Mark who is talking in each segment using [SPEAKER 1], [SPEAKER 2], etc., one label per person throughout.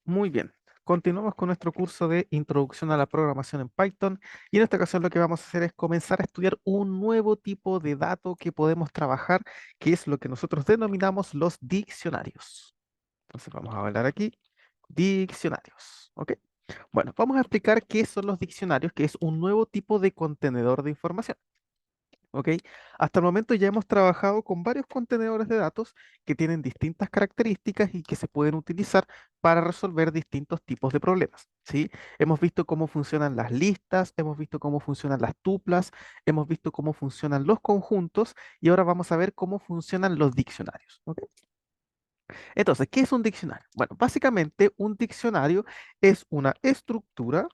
[SPEAKER 1] Muy bien. Continuamos con nuestro curso de Introducción a la Programación en Python y en esta ocasión lo que vamos a hacer es comenzar a estudiar un nuevo tipo de dato que podemos trabajar, que es lo que nosotros denominamos los diccionarios. Entonces vamos a hablar aquí, diccionarios. ¿Ok? Bueno, vamos a explicar qué son los diccionarios, que es un nuevo tipo de contenedor de información. ¿Ok? Hasta el momento ya hemos trabajado con varios contenedores de datos que tienen distintas características y que se pueden utilizar para resolver distintos tipos de problemas, ¿sí? Hemos visto cómo funcionan las listas, hemos visto cómo funcionan las tuplas, hemos visto cómo funcionan los conjuntos y ahora vamos a ver cómo funcionan los diccionarios, ¿ok? Entonces, ¿qué es un diccionario? Bueno, básicamente un diccionario es una estructura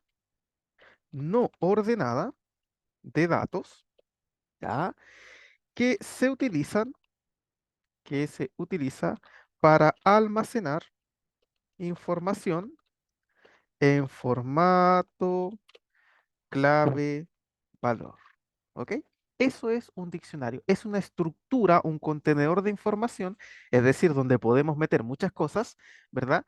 [SPEAKER 1] no ordenada de datos, ¿ya? que se utilizan que se utiliza para almacenar información en formato clave valor. ¿Ok? Eso es un diccionario. Es una estructura, un contenedor de información, es decir, donde podemos meter muchas cosas, ¿verdad?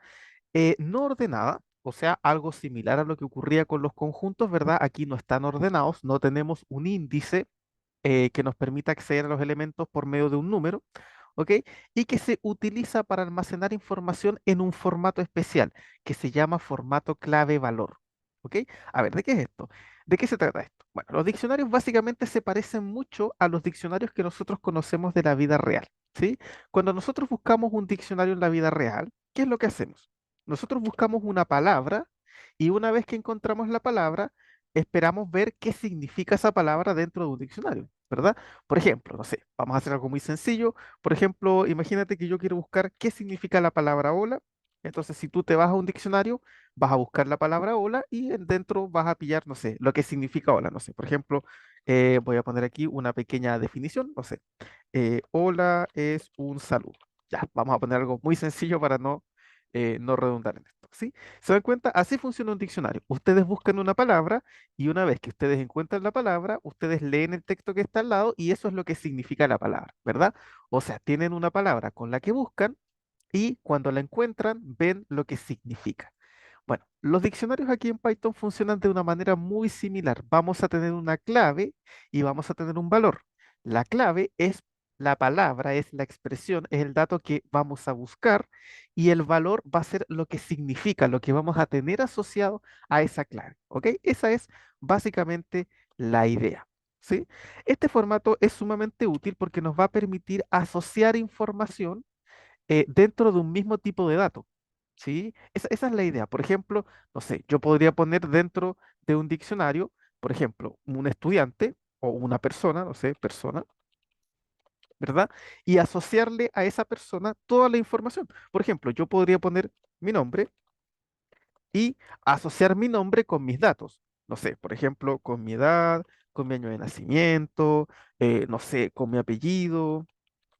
[SPEAKER 1] No ordenada, o sea, algo similar a lo que ocurría con los conjuntos, ¿verdad? Aquí no están ordenados, no tenemos un índice que nos permita acceder a los elementos por medio de un número, ¿ok? Y que se utiliza para almacenar información en un formato especial que se llama formato clave valor, ¿ok? A ver, ¿de qué es esto? ¿De qué se trata esto? Bueno, los diccionarios básicamente se parecen mucho a los diccionarios que nosotros conocemos de la vida real, ¿sí? Cuando nosotros buscamos un diccionario en la vida real, ¿qué es lo que hacemos? Nosotros buscamos una palabra y una vez que encontramos la palabra, esperamos ver qué significa esa palabra dentro de un diccionario, ¿verdad? Por ejemplo, no sé, vamos a hacer algo muy sencillo. Por ejemplo, imagínate que yo quiero buscar qué significa la palabra hola. Entonces, si tú te vas a un diccionario, vas a buscar la palabra hola y dentro vas a pillar, no sé, lo que significa hola, no sé. Por ejemplo, voy a poner aquí una pequeña definición, no sé. Hola es un saludo. Ya, vamos a poner algo muy sencillo para no redundar en esto, ¿sí? ¿Se dan cuenta? Así funciona un diccionario. Ustedes buscan una palabra y una vez que ustedes encuentran la palabra, ustedes leen el texto que está al lado y eso es lo que significa la palabra, ¿verdad? O sea, tienen una palabra con la que buscan y cuando la encuentran, ven lo que significa. Bueno, los diccionarios aquí en Python funcionan de una manera muy similar. Vamos a tener una clave y vamos a tener un valor. La clave es la palabra, es la expresión, es el dato que vamos a buscar y el valor va a ser lo que significa, lo que vamos a tener asociado a esa clave. ¿Ok? Esa es básicamente la idea. ¿Sí? Este formato es sumamente útil porque nos va a permitir asociar información dentro de un mismo tipo de dato. ¿Sí? Esa es la idea. Por ejemplo, no sé, yo podría poner dentro de un diccionario, por ejemplo, un estudiante o una persona, no sé, persona, ¿verdad? Y asociarle a esa persona toda la información. Por ejemplo, yo podría poner mi nombre y asociar mi nombre con mis datos. No sé, por ejemplo, con mi edad, con mi año de nacimiento, no sé, con mi apellido.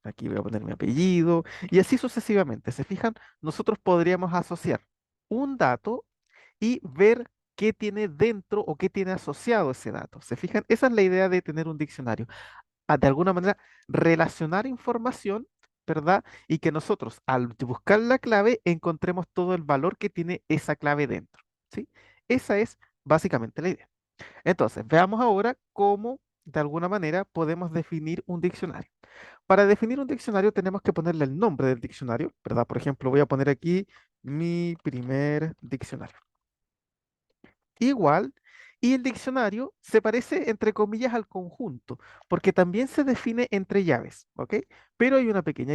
[SPEAKER 1] Aquí voy a poner mi apellido y así sucesivamente. ¿Se fijan? Nosotros podríamos asociar un dato y ver qué tiene dentro o qué tiene asociado ese dato. ¿Se fijan? Esa es la idea de tener un diccionario. De alguna manera, relacionar información, ¿verdad? Y que nosotros, al buscar la clave, encontremos todo el valor que tiene esa clave dentro. ¿Sí? Esa es básicamente la idea. Entonces, veamos ahora cómo, de alguna manera, podemos definir un diccionario. Para definir un diccionario tenemos que ponerle el nombre del diccionario, ¿verdad? Por ejemplo, voy a poner aquí mi primer diccionario. Igual, y el diccionario se parece, entre comillas, al conjunto, porque también se define entre llaves, ¿ok? Pero hay una pequeña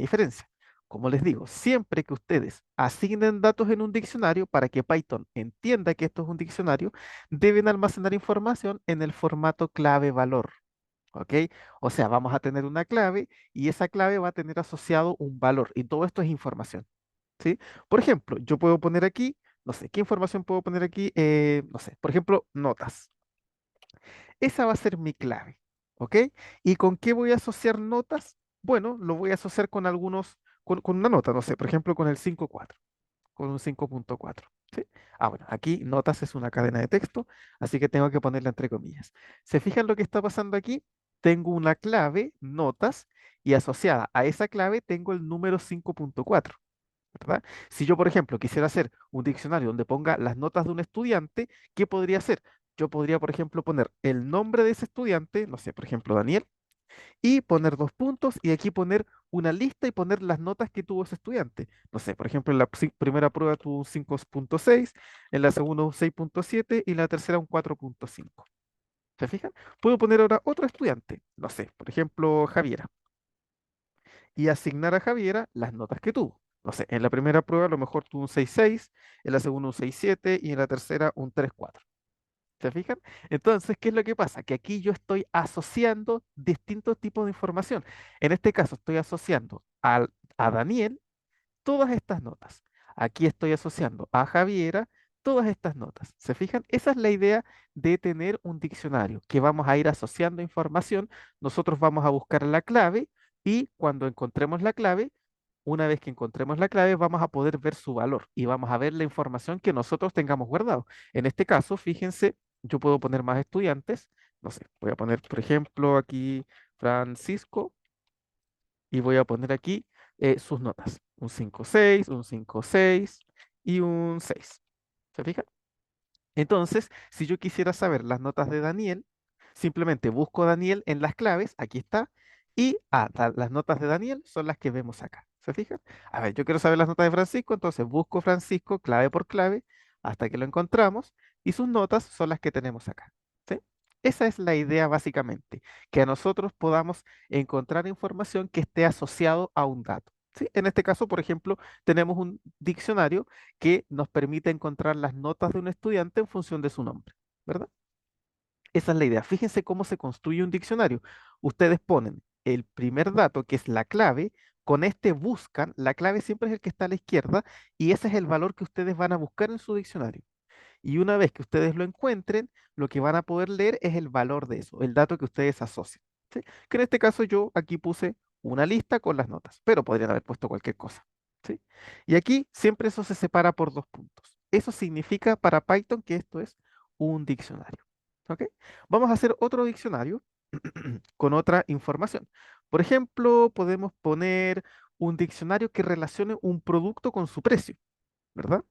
[SPEAKER 1] diferencia. Como les digo, siempre que ustedes asignen datos en un diccionario para que Python entienda que esto es un diccionario, deben almacenar información en el formato clave valor. ¿Ok? O sea, vamos a tener una clave y esa clave va a tener asociado un valor y todo esto es información, ¿sí? Por ejemplo, yo puedo poner aquí, no sé, ¿qué información puedo poner aquí? No sé, por ejemplo, notas. Esa va a ser mi clave, ¿ok? ¿Y con qué voy a asociar notas? Bueno, lo voy a asociar con con una nota, no sé, por ejemplo, con el 5.4, con un 5.4. ¿Sí? Ah, bueno, aquí notas es una cadena de texto, así que tengo que ponerla entre comillas. ¿Se fijan lo que está pasando aquí? Tengo una clave, notas, y asociada a esa clave tengo el número 5.4. ¿verdad? Si yo, por ejemplo, quisiera hacer un diccionario donde ponga las notas de un estudiante, ¿qué podría hacer? Yo podría, por ejemplo, poner el nombre de ese estudiante, no sé, por ejemplo, Daniel, y poner dos puntos y aquí poner una lista y poner las notas que tuvo ese estudiante. No sé, por ejemplo, en la primera prueba tuvo un 5,6, en la segunda un 6,7 y en la tercera un 4,5. ¿Se fijan? Puedo poner ahora otro estudiante, no sé, por ejemplo, Javiera, y asignar a Javiera las notas que tuvo. No sé, en la primera prueba a lo mejor tuvo un 6,6, en la segunda un 6,7 y en la tercera un 3,4. ¿Se fijan? Entonces, ¿qué es lo que pasa? Que aquí yo estoy asociando distintos tipos de información. En este caso, estoy asociando a Daniel todas estas notas. Aquí estoy asociando a Javiera todas estas notas. ¿Se fijan? Esa es la idea de tener un diccionario, que vamos a ir asociando información. Nosotros vamos a buscar la clave y cuando encontremos la clave, una vez que encontremos la clave, vamos a poder ver su valor y vamos a ver la información que nosotros tengamos guardado. En este caso, fíjense, yo puedo poner más estudiantes. No sé, voy a poner, por ejemplo, aquí Francisco y voy a poner aquí sus notas. Un 5,6, un 5,6 y un 6. ¿Se fijan? Entonces, si yo quisiera saber las notas de Daniel, simplemente busco a Daniel en las claves, aquí está, y las notas de Daniel son las que vemos acá. ¿Se fijan? A ver, yo quiero saber las notas de Francisco, entonces busco Francisco clave por clave hasta que lo encontramos y sus notas son las que tenemos acá. ¿Sí? Esa es la idea básicamente, que a nosotros podamos encontrar información que esté asociado a un dato. ¿Sí? En este caso, por ejemplo, tenemos un diccionario que nos permite encontrar las notas de un estudiante en función de su nombre, ¿verdad? Esa es la idea. Fíjense cómo se construye un diccionario. Ustedes ponen el primer dato, que es la clave, con este buscan, la clave siempre es el que está a la izquierda, y ese es el valor que ustedes van a buscar en su diccionario. Y una vez que ustedes lo encuentren, lo que van a poder leer es el valor de eso, el dato que ustedes asocian. ¿Sí? Que en este caso yo aquí puse una lista con las notas, pero podrían haber puesto cualquier cosa. ¿Sí? Y aquí siempre eso se separa por dos puntos. Eso significa para Python que esto es un diccionario. ¿Ok? Vamos a hacer otro diccionario con otra información. Por ejemplo, podemos poner un diccionario que relacione un producto con su precio, ¿verdad?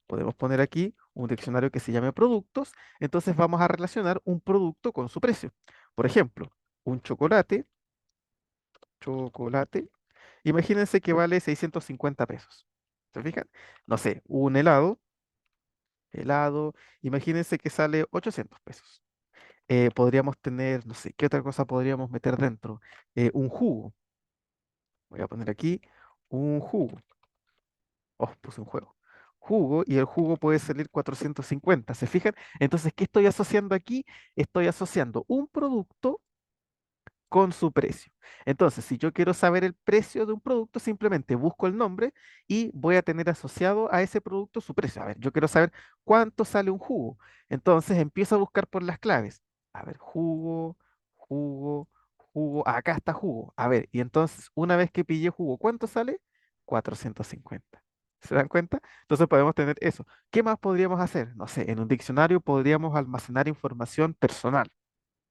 [SPEAKER 1] Podemos poner aquí un diccionario que se llame productos, entonces vamos a relacionar un producto con su precio. Por ejemplo, un chocolate, imagínense que vale 650 pesos. ¿Se fijan? No sé, un helado, imagínense que sale 800 pesos. Podríamos tener, no sé, ¿qué otra cosa podríamos meter dentro? Un jugo. Voy a poner aquí un jugo. Oh, puse un juego. Jugo y el jugo puede salir 450. ¿Se fijan? Entonces, ¿qué estoy asociando aquí? Estoy asociando un producto con su precio. Entonces, si yo quiero saber el precio de un producto, simplemente busco el nombre y voy a tener asociado a ese producto su precio. A ver, yo quiero saber cuánto sale un jugo. Entonces, empiezo a buscar por las claves. A ver, jugo, jugo, jugo. Acá está jugo. A ver, y entonces, una vez que pillé jugo, ¿cuánto sale? 450. ¿Se dan cuenta? Entonces podemos tener eso. ¿Qué más podríamos hacer? No sé, en un diccionario podríamos almacenar información personal,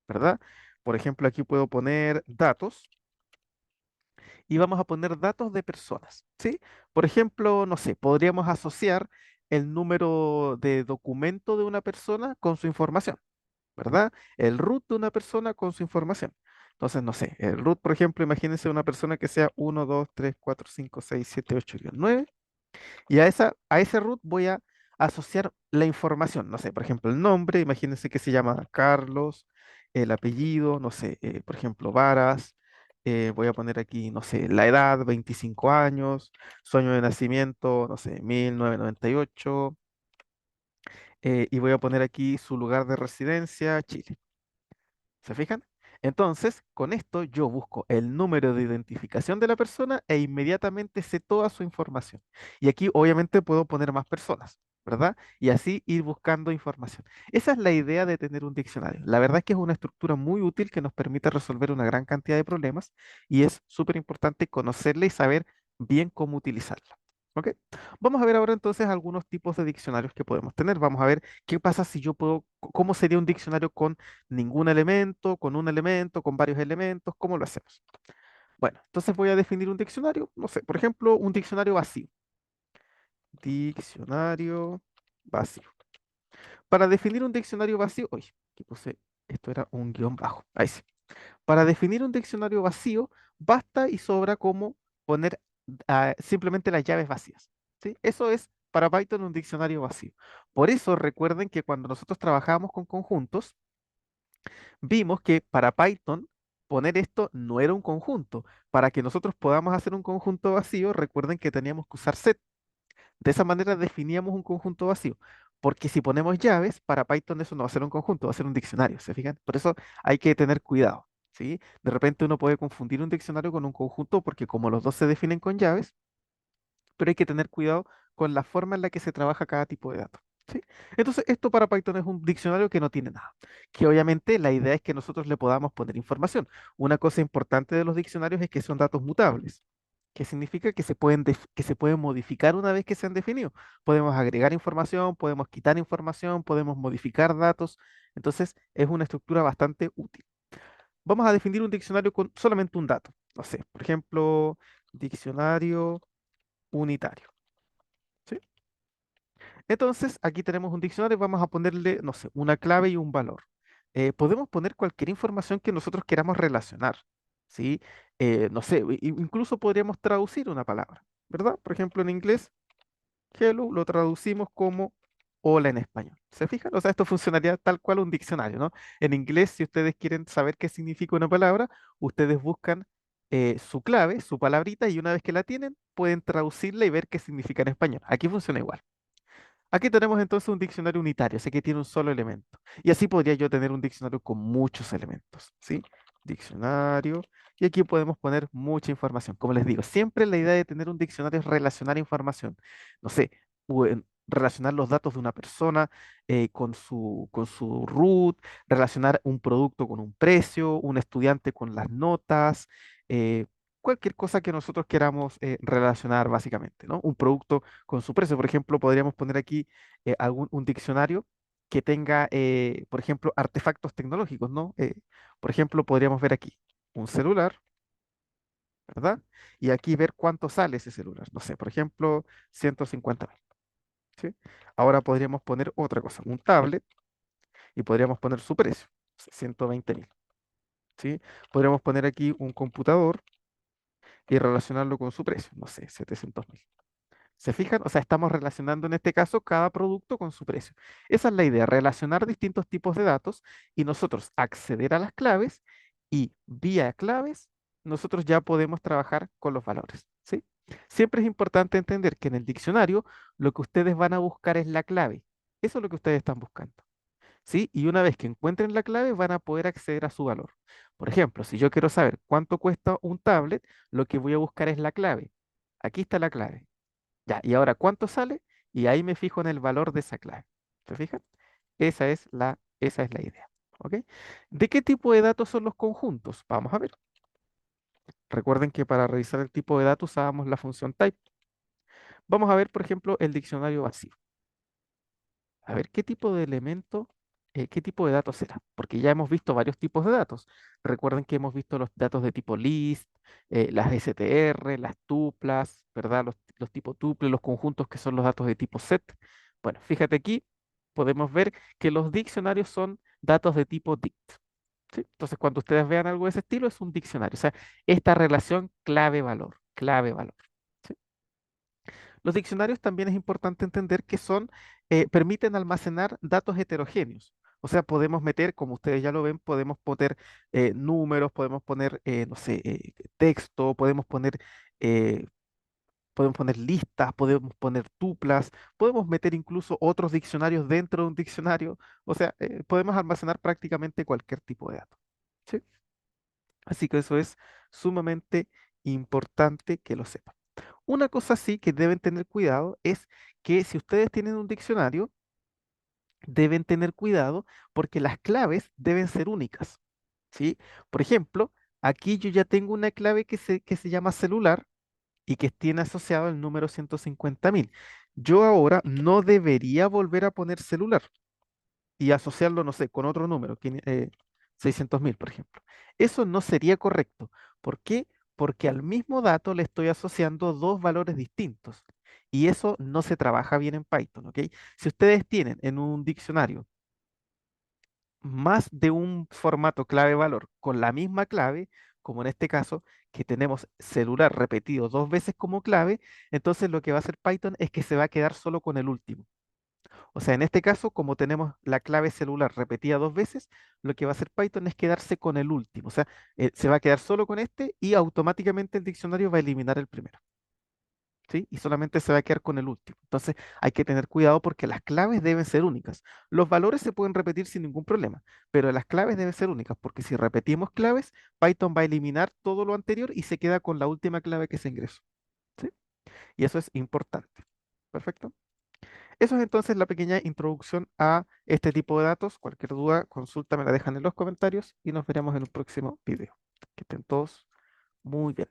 [SPEAKER 1] ¿verdad? Por ejemplo, aquí puedo poner datos y vamos a poner datos de personas, ¿sí? Por ejemplo, no sé, podríamos asociar el número de documento de una persona con su información, ¿verdad? El root de una persona con su información. Entonces, no sé, el root, por ejemplo, imagínense una persona que sea 1, 2, 3, 4, 5, 6, 7, 8, 9. Y a ese root voy a asociar la información, no sé, por ejemplo, el nombre, imagínense que se llama Carlos, el apellido, no sé, por ejemplo, Varas, voy a poner aquí, no sé, la edad, 25 años, su año de nacimiento, no sé, 1998, y voy a poner aquí su lugar de residencia, Chile. ¿Se fijan? Entonces, con esto yo busco el número de identificación de la persona e inmediatamente sé toda su información. Y aquí obviamente puedo poner más personas, ¿verdad? Y así ir buscando información. Esa es la idea de tener un diccionario. La verdad es que es una estructura muy útil que nos permite resolver una gran cantidad de problemas y es súper importante conocerla y saber bien cómo utilizarla. ¿Ok? Vamos a ver ahora entonces algunos tipos de diccionarios que podemos tener. Vamos a ver qué pasa si yo puedo, cómo sería un diccionario con ningún elemento, con un elemento, con varios elementos, ¿cómo lo hacemos? Bueno, entonces voy a definir un diccionario, no sé, por ejemplo, un diccionario vacío. diccionario vacío. Para definir un diccionario vacío, uy, aquí puse, esto era un guión bajo, ahí sí. Para definir un diccionario vacío, basta y sobra como poner simplemente las llaves vacías, ¿sí? Eso es para Python un diccionario vacío. Por eso recuerden que cuando nosotros trabajamos con conjuntos, vimos que para Python poner esto no era un conjunto. Para que nosotros podamos hacer un conjunto vacío, recuerden que teníamos que usar set. De esa manera definíamos un conjunto vacío. Porque si ponemos llaves, para Python eso no va a ser un conjunto, va a ser un diccionario, ¿se fijan? Por eso hay que tener cuidado, ¿sí? De repente uno puede confundir un diccionario con un conjunto porque como los dos se definen con llaves, pero hay que tener cuidado con la forma en la que se trabaja cada tipo de dato, ¿sí? Entonces, esto para Python es un diccionario que no tiene nada, que obviamente la idea es que nosotros le podamos poner información. Una cosa importante de los diccionarios es que son datos mutables. Que significa que que se pueden modificar una vez que se han definido. Podemos agregar información, podemos quitar información, podemos modificar datos. Entonces, es una estructura bastante útil. Vamos a definir un diccionario con solamente un dato. No sé, por ejemplo, diccionario unitario. ¿Sí? Entonces, aquí tenemos un diccionario, vamos a ponerle, no sé, una clave y un valor. Podemos poner cualquier información que nosotros queramos relacionar, ¿sí? No sé, incluso podríamos traducir una palabra, ¿verdad? Por ejemplo, en inglés, hello lo traducimos como hola en español. ¿Se fijan? O sea, esto funcionaría tal cual un diccionario, ¿no? En inglés, si ustedes quieren saber qué significa una palabra, ustedes buscan su clave, su palabrita, y una vez que la tienen, pueden traducirla y ver qué significa en español. Aquí funciona igual. Aquí tenemos entonces un diccionario unitario, sé que tiene un solo elemento. Y así podría yo tener un diccionario con muchos elementos, ¿sí? Diccionario. Y aquí podemos poner mucha información. Como les digo, siempre la idea de tener un diccionario es relacionar información. No sé, relacionar los datos de una persona con su root, relacionar un producto con un precio, un estudiante con las notas, eh, cualquier cosa que nosotros queramos relacionar básicamente, ¿no? Un producto con su precio. Por ejemplo, podríamos poner aquí un diccionario que tenga, por ejemplo, artefactos tecnológicos, ¿no? Por ejemplo, podríamos ver aquí un celular, ¿verdad? Y aquí ver cuánto sale ese celular. No sé, por ejemplo, 150.000, ¿sí? Ahora podríamos poner otra cosa, un tablet, y podríamos poner su precio, 120.000, ¿sí? Podríamos poner aquí un computador y relacionarlo con su precio, no sé, 700.000. ¿Se fijan? O sea, estamos relacionando en este caso cada producto con su precio. Esa es la idea, relacionar distintos tipos de datos y nosotros acceder a las claves y vía claves nosotros ya podemos trabajar con los valores, ¿sí? Siempre es importante entender que en el diccionario lo que ustedes van a buscar es la clave. Eso es lo que ustedes están buscando, ¿sí? Y una vez que encuentren la clave van a poder acceder a su valor. Por ejemplo, si yo quiero saber cuánto cuesta un tablet, lo que voy a buscar es la clave. Aquí está la clave. Ya, y ahora, ¿cuánto sale? Y ahí me fijo en el valor de esa clave. ¿Se fijan? Esa es la idea. ¿Ok? ¿De qué tipo de datos son los conjuntos? Vamos a ver. Recuerden que para revisar el tipo de datos usábamos la función type. Vamos a ver, por ejemplo, el diccionario vacío. A ver, ¿qué tipo de elemento, qué tipo de datos será? Porque ya hemos visto varios tipos de datos. Recuerden que hemos visto los datos de tipo list, las str, las tuplas, ¿verdad? Los tipos tuple, los conjuntos que son los datos de tipo set. Bueno, fíjate aquí, podemos ver que los diccionarios son datos de tipo dict, ¿sí? Entonces, cuando ustedes vean algo de ese estilo, es un diccionario. O sea, esta relación clave-valor, clave-valor. ¿Sí? Los diccionarios también es importante entender que permiten almacenar datos heterogéneos. O sea, podemos meter, como ustedes ya lo ven, podemos poner números, podemos poner, no sé, texto, eh, podemos poner listas, podemos poner tuplas, podemos meter incluso otros diccionarios dentro de un diccionario. O sea, podemos almacenar prácticamente cualquier tipo de datos. ¿Sí? Así que eso es sumamente importante que lo sepan. Una cosa sí que deben tener cuidado es que si ustedes tienen un diccionario, deben tener cuidado porque las claves deben ser únicas, ¿sí? Por ejemplo, aquí yo ya tengo una clave que se llama celular y que tiene asociado el número 150.000. Yo ahora no debería volver a poner celular y asociarlo, no sé, con otro número, 600.000, por ejemplo. Eso no sería correcto. ¿Por qué? Porque al mismo dato le estoy asociando dos valores distintos. Y eso no se trabaja bien en Python, ¿ok? Si ustedes tienen en un diccionario más de un formato clave-valor con la misma clave, como en este caso, que tenemos celular repetido dos veces como clave, entonces lo que va a hacer Python es que se va a quedar solo con el último. O sea, en este caso, como tenemos la clave celular repetida dos veces, lo que va a hacer Python es quedarse con el último. O sea, se va a quedar solo con este y automáticamente el diccionario va a eliminar el primero. ¿Sí? Y solamente se va a quedar con el último. Entonces hay que tener cuidado porque las claves deben ser únicas. Los valores se pueden repetir sin ningún problema, pero las claves deben ser únicas porque si repetimos claves, Python va a eliminar todo lo anterior y se queda con la última clave que se ingresó. ¿Sí? Y eso es importante. Perfecto. Eso es entonces la pequeña introducción a este tipo de datos. Cualquier duda, consulta, me la dejan en los comentarios y nos veremos en un próximo video. Que estén todos muy bien.